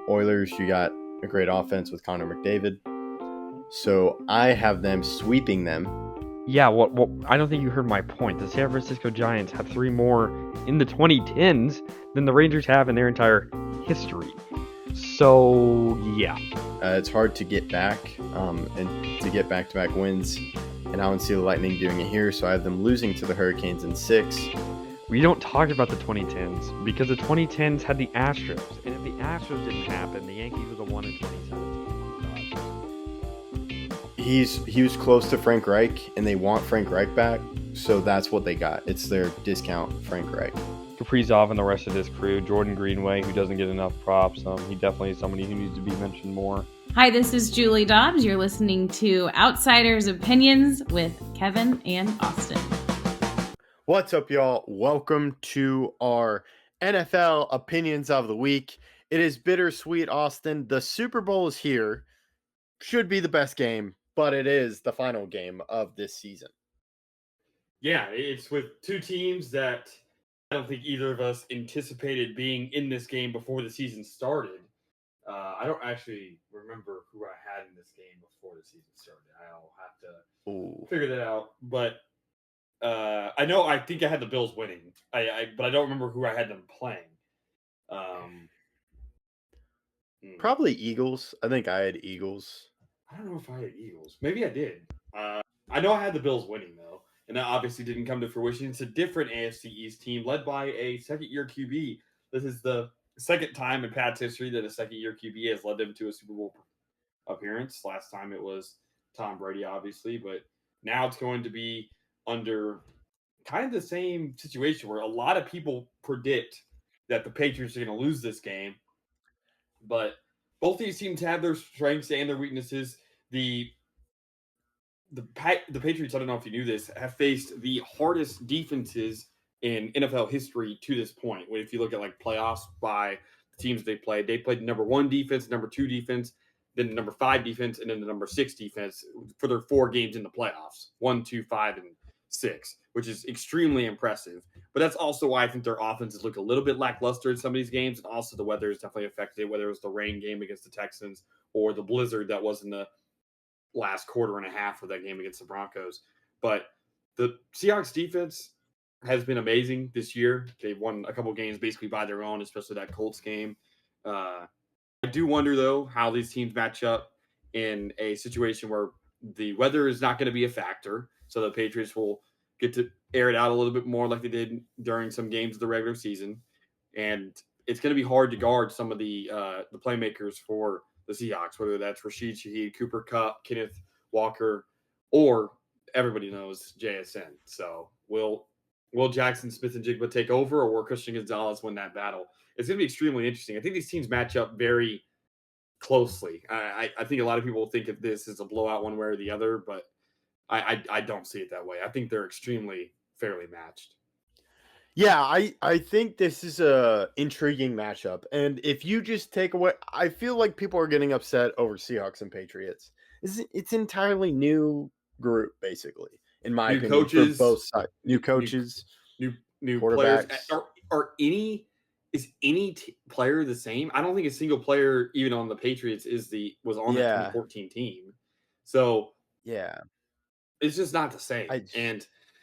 Oilers, you got a great offense with Connor McDavid. So I have them sweeping them. Yeah, well, I don't think you heard my point. The San Francisco Giants have 3 more in the 2010s than the Rangers have in their entire history. So, yeah. It's hard to get back and to get back-to-back wins. And I don't see the Lightning doing it here, so I have them losing to the Hurricanes in 6. We don't talk about the 2010s because the 2010s had the Astros. And if the Astros didn't happen, the Yankees would have won in 2017. He was close to Frank Reich, and they want Frank Reich back, so that's what they got. It's their discount Frank Reich. Kaprizov and the rest of his crew. Jordan Greenway, who doesn't get enough props. He definitely is somebody who needs to be mentioned more. Hi, this is Julie Dobbs. You're listening to Outsiders Opinions with Kevin and Austin. What's up, y'all? Welcome to our NFL Opinions of the Week. It is bittersweet, Austin. The Super Bowl is here. Should be the best game, but it is the final game of this season. Yeah, it's with two teams that I don't think either of us anticipated being in this game before the season started. I don't actually remember who I had in this game before the season started. I'll have to figure that out. But I think I had the Bills winning. But I don't remember who I had them playing. Probably Eagles. I think I had Eagles. I don't know if I had Eagles. Maybe I did. I know I had the Bills winning, though. And that obviously didn't come to fruition. It's a different AFC East team led by a second-year QB. This is the second time in Pat's history that a second-year QB has led them to a Super Bowl appearance. Last time it was Tom Brady, obviously. But now it's going to be under kind of the same situation where a lot of people predict that the Patriots are going to lose this game. But both these teams have their strengths and their weaknesses. The Patriots, I don't know if you knew this, have faced the hardest defenses in NFL history to this point. If you look at like playoffs by the teams they played the number 1 defense, number 2 defense, then the number 5 defense, and then the number 6 defense for their 4 games in the playoffs, 1, 2, 5, and 6, which is extremely impressive. But that's also why I think their offenses look a little bit lackluster in some of these games, and also the weather is definitely affected, whether it was the rain game against the Texans or the blizzard that was in the last quarter and a half of that game against the Broncos. But the Seahawks defense has been amazing this year. They've won a couple games basically by their own, especially that Colts game. I do wonder, though, how these teams match up in a situation where the weather is not going to be a factor. So the Patriots will get to air it out a little bit more like they did during some games of the regular season. And it's going to be hard to guard some of the playmakers for the Seahawks, whether that's Rashid Shaheed, Cooper Kupp, Kenneth Walker, or everybody knows JSN. So will Jackson Smith-Njigba take over, or will Christian Gonzalez win that battle? It's going to be extremely interesting. I think these teams match up very closely. I think a lot of people think of this as a blowout one way or the other, but I don't see it that way. I think they're extremely fairly matched. Yeah, I think this is a intriguing matchup. And if you just take away, I feel like people are getting upset over Seahawks and Patriots. It's entirely new group, basically, in my opinion, coaches, for both sides. New coaches, new quarterbacks. Players. Is any player the same? I don't think a single player, even on the Patriots, was on the 2014 team. So yeah, it's just not the same.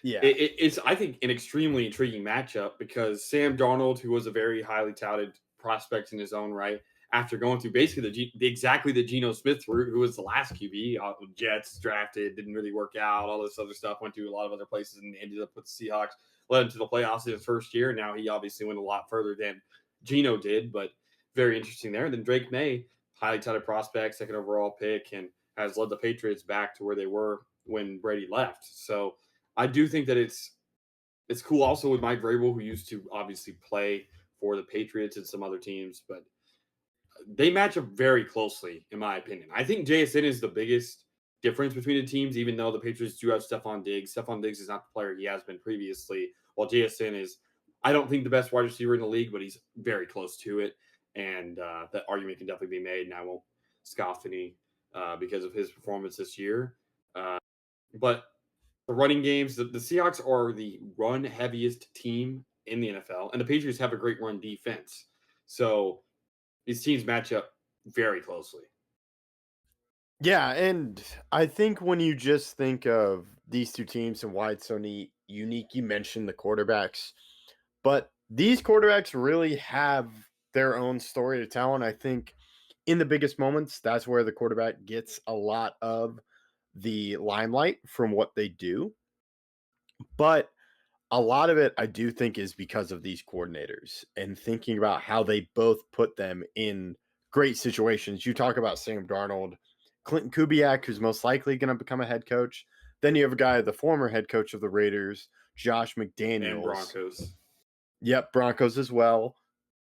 Yeah, it's I think an extremely intriguing matchup because Sam Darnold, who was a very highly touted prospect in his own right, after going through basically exactly the Geno Smith route, who was the last QB, Jets drafted, didn't really work out, all this other stuff, went to a lot of other places and ended up with the Seahawks, led him to the playoffs in his first year. Now he obviously went a lot further than Geno did, but very interesting there. And then Drake May, highly touted prospect, second overall pick, and has led the Patriots back to where they were when Brady left. So I do think that it's cool also with Mike Vrabel, who used to obviously play for the Patriots and some other teams, but they match up very closely, in my opinion. I think JSN is the biggest difference between the teams, even though the Patriots do have Stephon Diggs. Stephon Diggs is not the player he has been previously, while JSN is, I don't think, the best wide receiver in the league, but he's very close to it. And that argument can definitely be made, and I won't scoff any because of his performance this year. But the running games, the Seahawks are the run-heaviest team in the NFL, and the Patriots have a great run defense. So these teams match up very closely. Yeah, and I think when you just think of these two teams and why it's so unique, you mentioned the quarterbacks, but these quarterbacks really have their own story to tell. And I think in the biggest moments, that's where the quarterback gets a lot of the limelight from what they do. But a lot of it, I do think, is because of these coordinators and thinking about how they both put them in great situations. You talk about Sam Darnold, Clinton Kubiak, who's most likely going to become a head coach. Then you have a guy, the former head coach of the Raiders, Josh McDaniels. And Broncos. Yep, Broncos as well.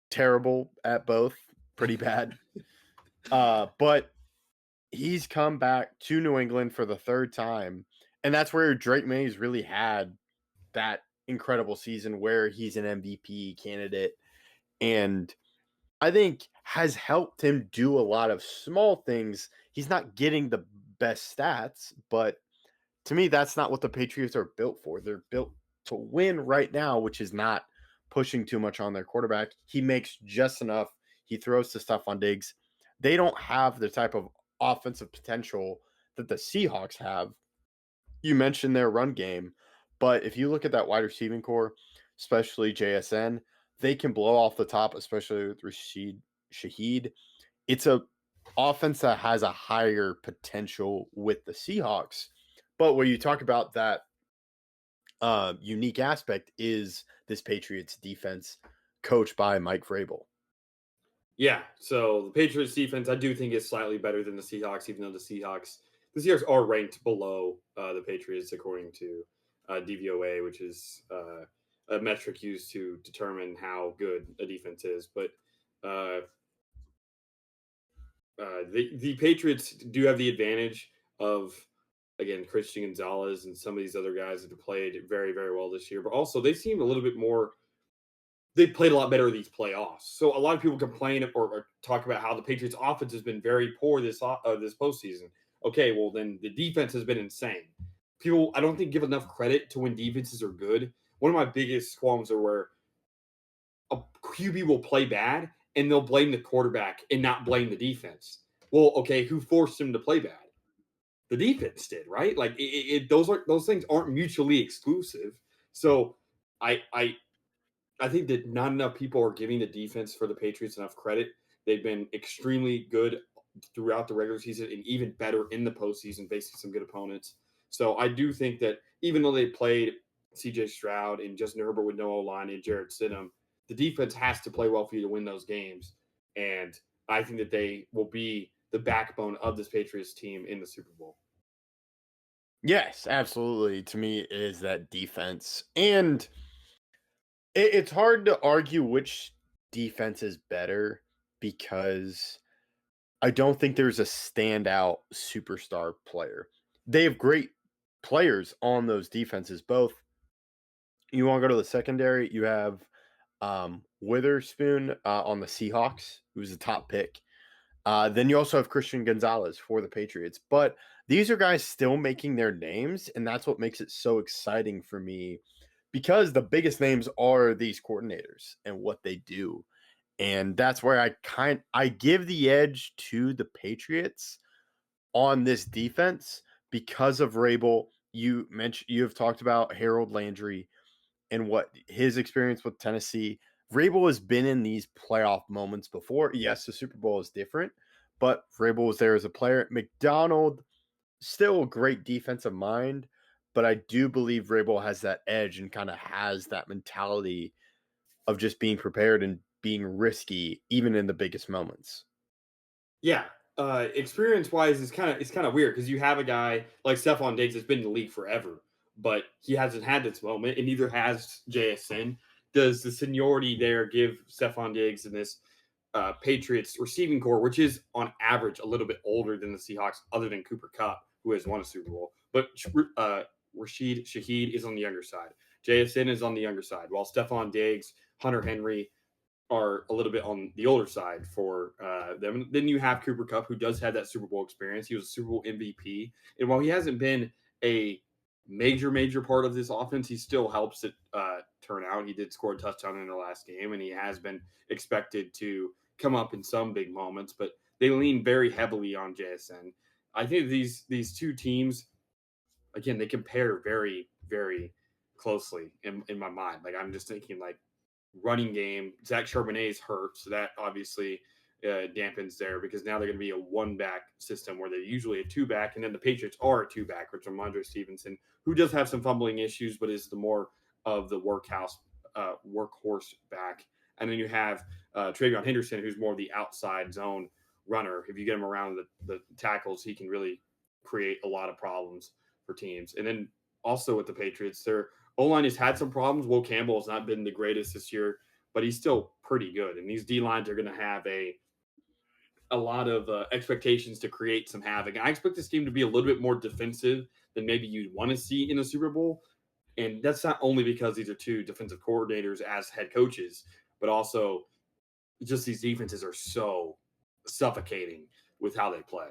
Terrible at both. Pretty bad. But he's come back to New England for the third time. And that's where Drake Mays really had that incredible season where he's an MVP candidate and I think has helped him do a lot of small things. He's not getting the best stats, but to me, that's not what the Patriots are built for. They're built to win right now, which is not pushing too much on their quarterback. He makes just enough. He throws to Stephon Diggs. They don't have the type of offensive potential that the Seahawks have. You mentioned their run game, but if you look at that wide receiving core, especially JSN, they can blow off the top, especially with Rashid Shaheed. It's a offense that has a higher potential with the Seahawks. But when you talk about that unique aspect is this Patriots defense coached by Mike Vrabel. Yeah, so the Patriots defense, I do think is slightly better than the Seahawks, even though the Seahawks are ranked below the Patriots according to DVOA, which is a metric used to determine how good a defense is. But the Patriots do have the advantage of, again, Christian Gonzalez and some of these other guys that have played very, very well this year. But also, they seem a little bit more. They played a lot better these playoffs. So a lot of people complain or talk about how the Patriots' offense has been very poor this postseason. Okay, well then the defense has been insane. People, I don't think, give enough credit to when defenses are good. One of my biggest qualms are where a QB will play bad and they'll blame the quarterback and not blame the defense. Well, okay, who forced him to play bad? The defense did, right? Like those things aren't mutually exclusive. So I think that not enough people are giving the defense for the Patriots enough credit. They've been extremely good throughout the regular season and even better in the postseason, facing some good opponents. So I do think that even though they played CJ Stroud and Justin Herbert with no O-line and Jarrett Stidham, the defense has to play well for you to win those games. And I think that they will be the backbone of this Patriots team in the Super Bowl. Yes, absolutely. To me, it is that defense. And it's hard to argue which defense is better because I don't think there's a standout superstar player. They have great players on those defenses. Both, you want to go to the secondary, you have Witherspoon on the Seahawks, who's the top pick. Then you also have Christian Gonzalez for the Patriots. But these are guys still making their names, and that's what makes it so exciting for me because the biggest names are these coordinators and what they do. And that's where I give the edge to the Patriots on this defense because of Vrabel. You have talked about Harold Landry and what his experience with Tennessee. Vrabel has been in these playoff moments before. Yes, the Super Bowl is different, but Vrabel was there as a player. McDonald, still a great defensive mind, but I do believe Vrabel has that edge and kind of has that mentality of just being prepared and being risky, even in the biggest moments. Yeah, experience wise, it's kind of weird because you have a guy like Stephon Diggs that's been in the league forever, but he hasn't had this moment, and neither has JSN. Does the seniority there give Stephon Diggs and this Patriots receiving core, which is on average a little bit older than the Seahawks, other than Cooper Kupp, who has won a Super Bowl, but Rashid Shaheed is on the younger side. JSN is on the younger side, while Stephon Diggs, Hunter Henry are a little bit on the older side for them. Then you have Cooper Kupp, who does have that Super Bowl experience. He was a Super Bowl MVP. And while he hasn't been a major part of this offense, he still helps it turn out. He did score a touchdown in the last game, and he has been expected to come up in some big moments, but they lean very heavily on JSN. I think these two teams, again, they compare very, very closely in my mind. Like I'm just thinking like running game. Zach Charbonnet is hurt, so that obviously dampens there because now they're going to be a one-back system where they're usually a two-back, and then the Patriots are a two-back, which Ramondre Stevenson, who does have some fumbling issues, but is the more of the workhorse back. And then you have Travion Henderson, who's more of the outside zone runner. If you get him around the tackles, he can really create a lot of problems for teams. And then also with the Patriots, their O-line has had some problems. Will Campbell has not been the greatest this year, but he's still pretty good. And these D-lines are going to have a lot of expectations to create some havoc. And I expect this team to be a little bit more defensive than maybe you'd want to see in a Super Bowl. And that's not only because these are two defensive coordinators as head coaches, but also just these defenses are so suffocating with how they play.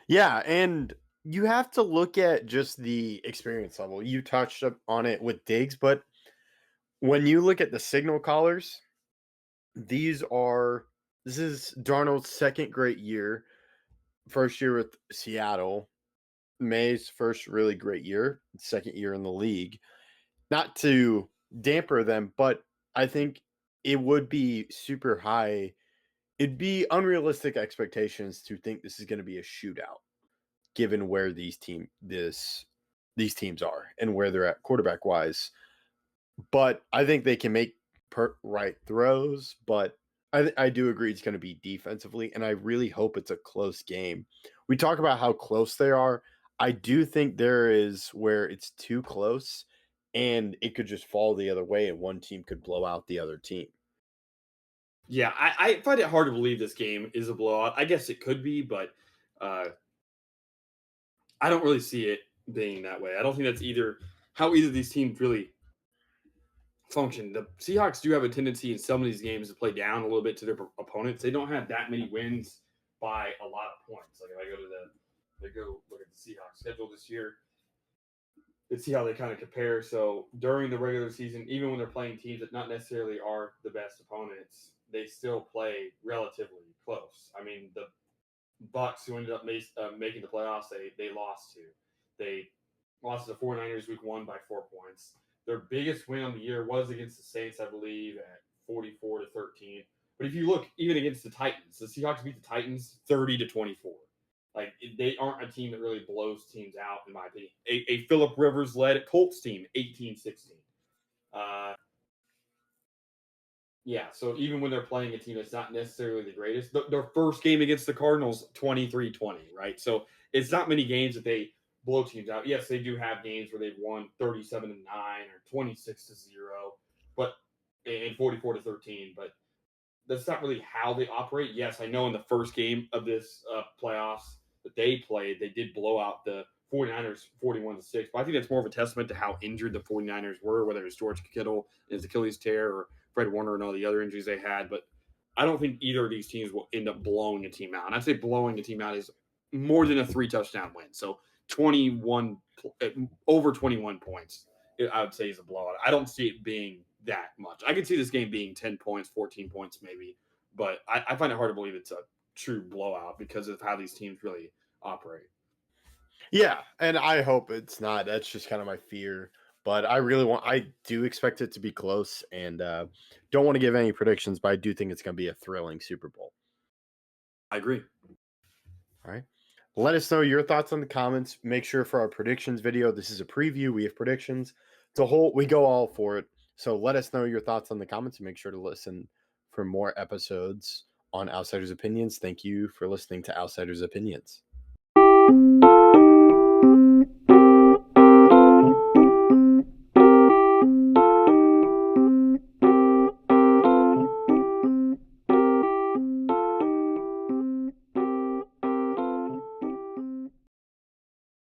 Yeah, and you have to look at just the experience level. You touched on it with Diggs, but when you look at the signal callers, this is Darnold's second great year, first year with Seattle, May's first really great year, second year in the league. Not to damper them, but I think it would be super high. It'd be unrealistic expectations to think this is going to be a shootout, given where these teams are and where they're at quarterback wise. But I think they can make right throws. But I do agree it's going to be defensively, and I really hope it's a close game. We talk about how close they are. I do think there is where it's too close, and it could just fall the other way, and one team could blow out the other team. Yeah, I find it hard to believe this game is a blowout. I guess it could be, but I don't really see it being that way. I don't think that's how either of these teams really function. The Seahawks do have a tendency in some of these games to play down a little bit to their opponents. They don't have that many wins by a lot of points. Like if I go look at the Seahawks schedule this year, let's see how they kind of compare. So during the regular season, even when they're playing teams that not necessarily are the best opponents, they still play relatively close. I mean, the Bucks, who ended up making the playoffs, they lost to. They lost to the 49ers week 1 by 4 points. Their biggest win on the year was against the Saints, I believe, at 44-13. But if you look even against the Titans, the Seahawks beat the Titans 30-24. Like, they aren't a team that really blows teams out, in my opinion. A Phillip Rivers-led Colts team, 18-16. Yeah, so even when they're playing a team that's not necessarily the greatest, their first game against the Cardinals, 23-20, right? So it's not many games that they blow teams out. Yes, they do have games where they've won 37-9 or 26-0, but and 44-13, but that's not really how they operate. Yes, I know in the first game of this playoffs that they played, they did blow out the 49ers 41-6, but I think that's more of a testament to how injured the 49ers were, whether it's George Kittle and his Achilles tear or Fred Warner and all the other injuries they had. But I don't think either of these teams will end up blowing a team out. And I'd say blowing a team out is more than a 3-touchdown win. So 21 over 21 points, I would say is a blowout. I don't see it being that much. I could see this game being 10 points, 14 points maybe, but I find it hard to believe it's a true blowout because of how these teams really operate. Yeah, and I hope it's not. That's just kind of my fear. But I do expect it to be close, and don't want to give any predictions, but I do think it's going to be a thrilling Super Bowl. I agree. All right. Let us know your thoughts in the comments. Make sure for our predictions video, this is a preview. We have predictions. We go all for it. So let us know your thoughts in the comments and make sure to listen for more episodes on Outsiders Opinions. Thank you for listening to Outsiders Opinions.